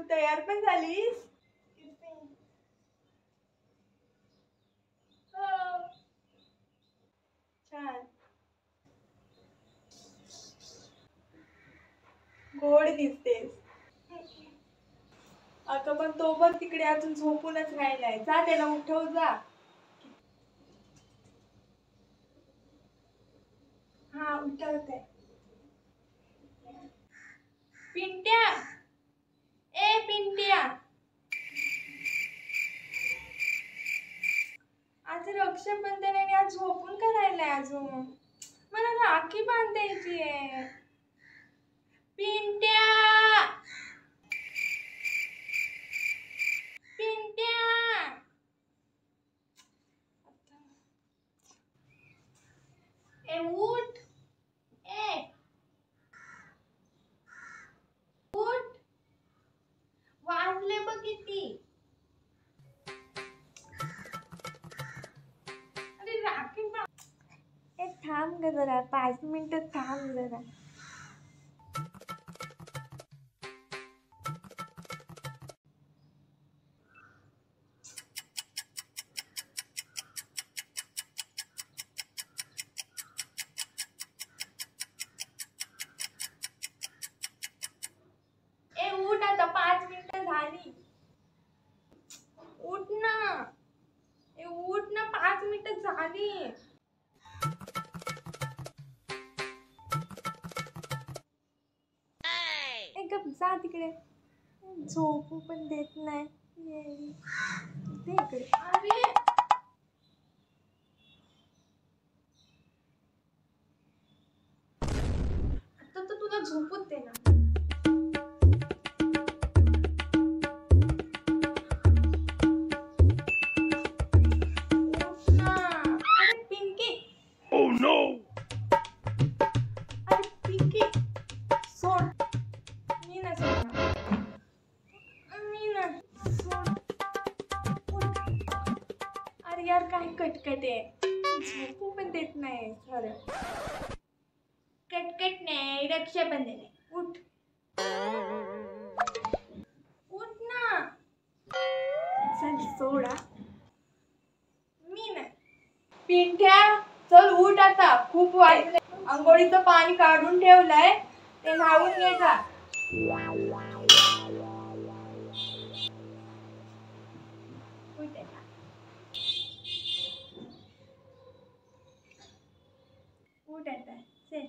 तू तयार पण झालीस? हो. छान. गोड दिसतेस. अगं पण तो बघ तिकडे अजून झोपूनच राहिलाय. जा त्याला उठव जा. हा उठवते. पिंट्या, ए पिंट्या, आज रक्षाबंधन आहे, आज झोपून का राहिलाय अजून? मला राखी बांधायची आहे. पिंट्या, पिंट्या, ए उठ, ए उठ, वाजले बघ किती. अरे राखी ए थांब ग जरा, 5 मिनिटं थांब जरा. ए उठ आता, 5 मिनिटं झाली. उठ ना, ए उठ ना, 5 मिनिटं झाली. ए गप जा तिकडे. झोपू पण देत नाही. दे इकडे. अरे आता तर तुला झोपूच दे ना. अरे पिंकी. Oh no. अरे पिंकी सोड. मी ना सोडणार. मी ना सोड. अरे यार काय कटकट आहे. झोपू पण देत नाही खरं. कटकट नाही, रक्षाबंधन आहे. उठ उठ ना. चल सोडा. मी नाही. पिंट्या चल उठ आता, खूप वाजले. अंघोळीचं पाणी काढून ठेवलंय, ते न्हावून घे जा. उठ आता. उठ आता चल.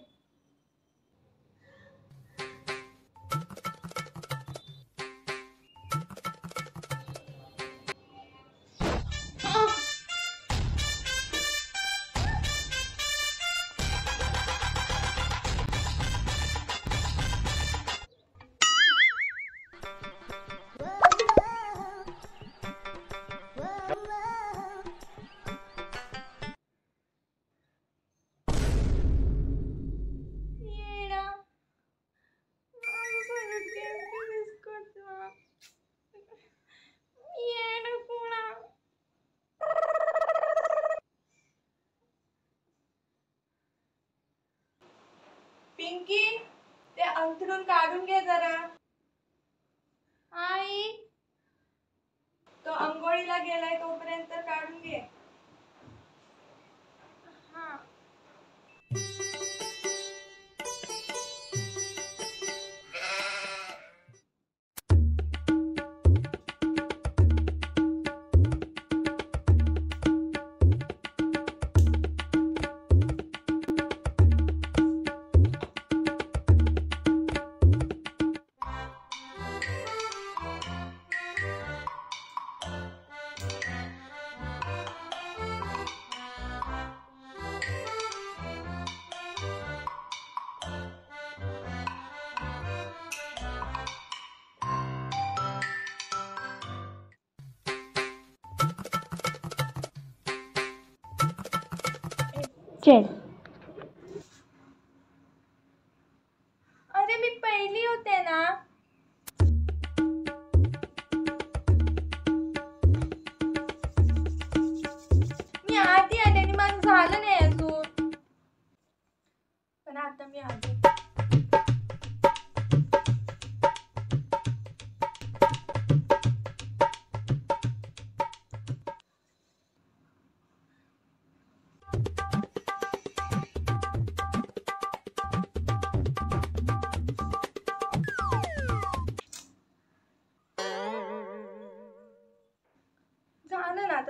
पिंकी ते अंथरूण काढून घे जरा. आई तो अंघोळीला गेलाय, तोपर्यंत काढून घे. हा चल. अरे मी पहिली होते ना. मी आधी आले आणि माझं झालं नाही अजून. पण आता मी आले.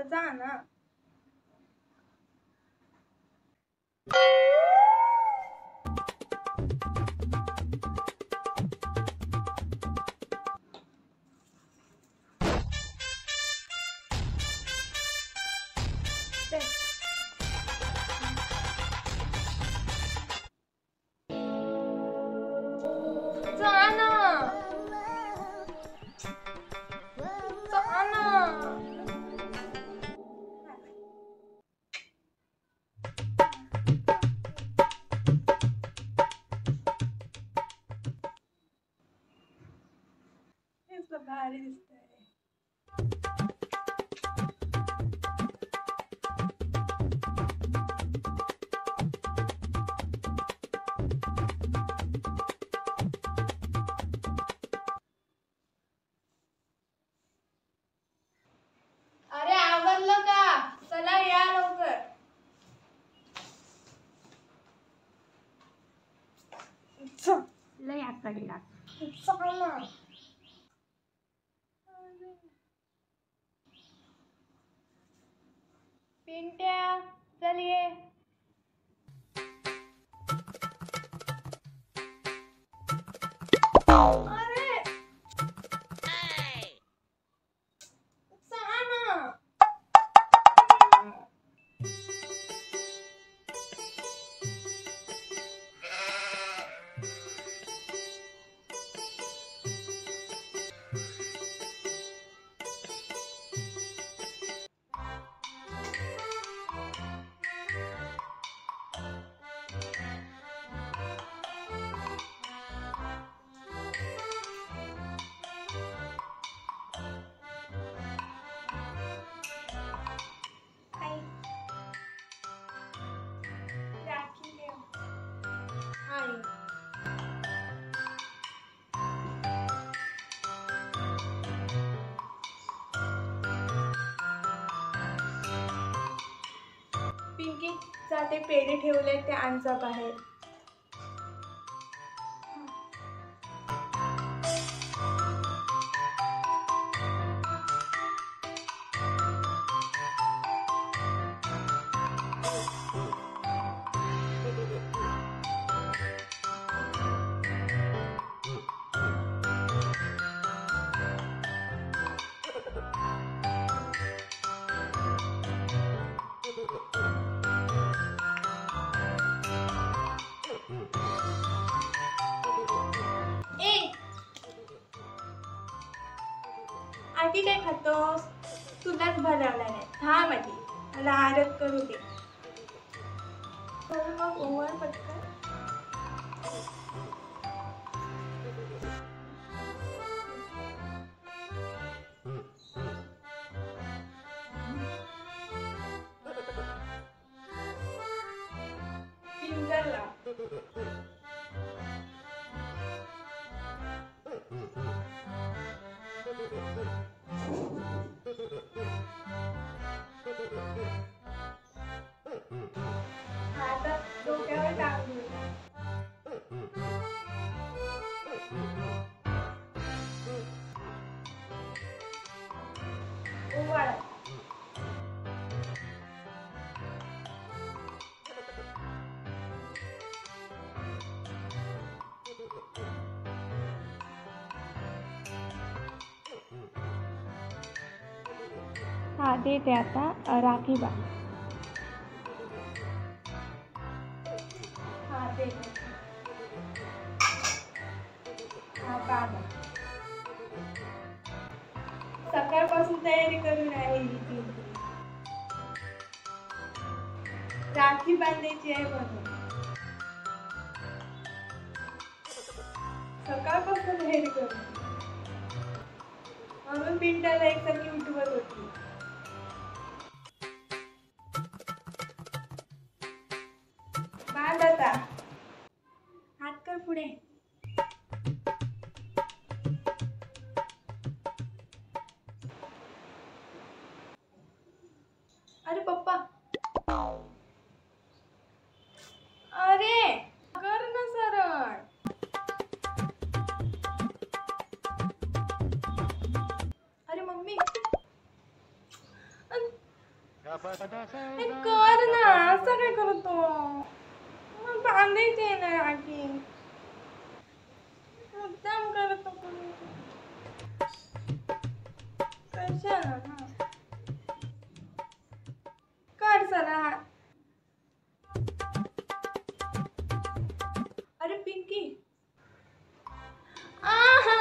आता जा ना. जा ना. जा ना. कसलं भारी दिसतंय. अरे आवरलं का? चला या लवकर. लय आकडला. चला. पिंट्या चल ये. अरे चला ना. राखी दे. आई. पिंकी जा ते पेढे ठेवले ते आण जा बाहेर. ए आधी काय खातोस? तुलाच भरवला नाही. थांब आधी मला आरत करू दे. तर मग ओव्हर पटकन. फिंगरला. आता डोक्यावर टाकू. ओवाळा. हा देते आता राखी बा. हा दे. हा बाबा. सकाळपासून तयारी करून राहिली ती. राखी बांधायची आहे म्हणून. सकाळपासून तयारी करून. म्हणून पिंट्याला एकसारखी उठवत होती. बांध आता. हात कर पुढे. अरे पप्पा. अरे कर ना सरळ. अरे मम्मी हे कर ना, असं काय करतो? मग बांधायची आहे ना राखी. मुद्दाम करतो कोणी. कशाला ना? कर चला. अरे पिंकी. आहा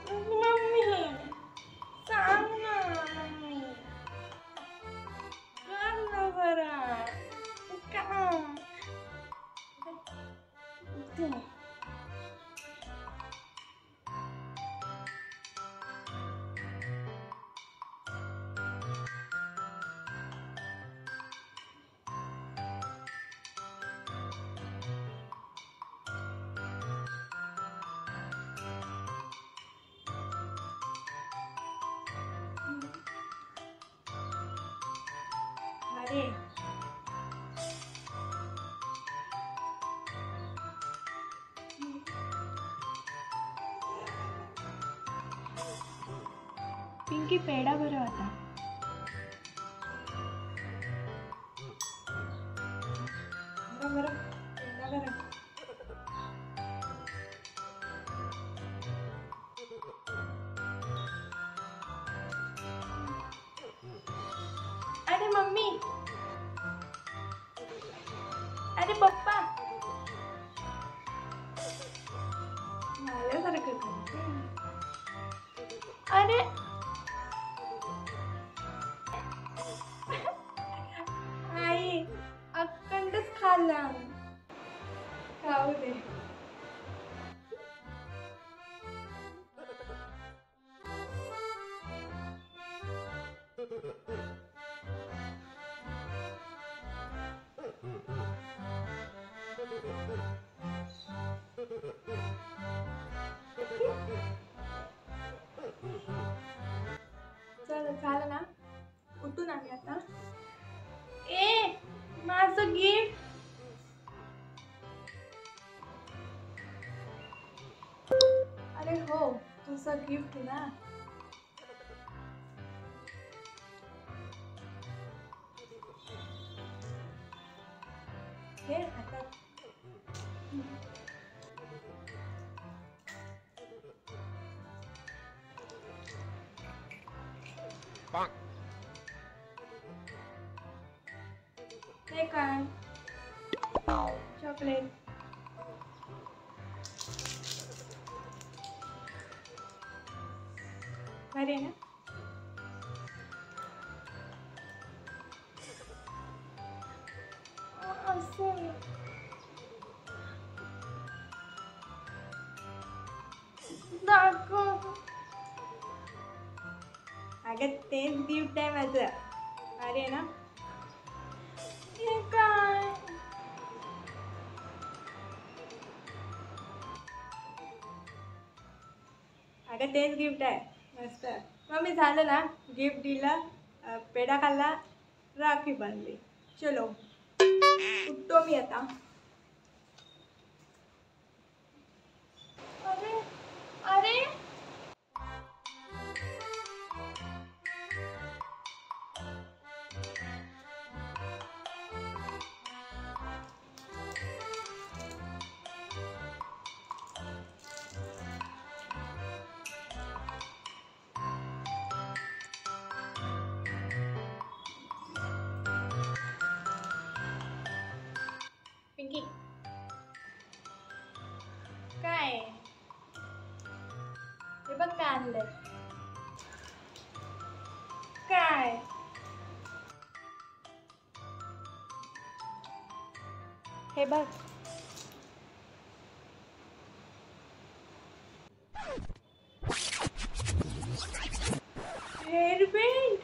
मम्मी सांग ना मम्मी. कर ना जरा. काम. दे. अरे पिंकी पेढा बरं होता. बरं बरं बरं. अरे मम्मी. अरे पप्पा. माझ्यासारखं करते. अरे आई अक्कंडच खाल्ला. खाऊ दे. चल झालं ना, उठून आम्ही आता. ए माझं गिफ्ट. अरे हो तुझं गिफ्ट ना. हे आता हे काय चॉकलेट. भारी आहे ना. असं दाखव. अगं तेच गिफ्ट आहे माझं. भारी आहे ना. हे काय अगं तेच गिफ्ट आहे. मस्त. मग मी झालं ना, गिफ्ट दिलं, पेढा खाल्ला, राखी बांधली. चलो उठतो मी आता. अरे अरे पिंकी काय हे बघ काय आणलंय. काय हे बघ. Hair belt.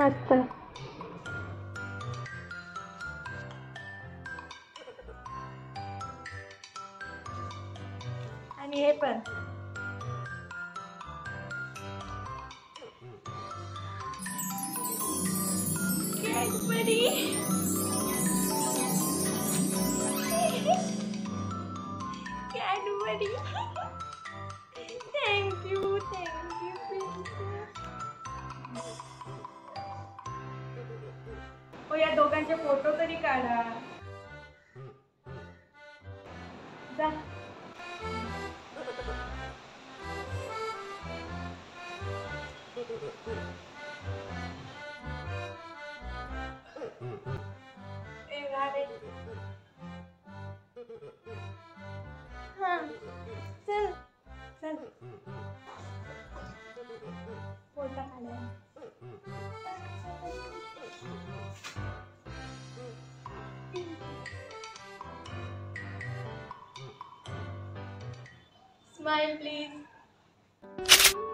मस्त. आणि हे पण. कॅडबरी. कॅडबरी. Thank you thank you. हो, या दोघांचे फोटो तरी काढा. जा. ए, राधे. हां, चल चल. फोटो काढा. Smile, please.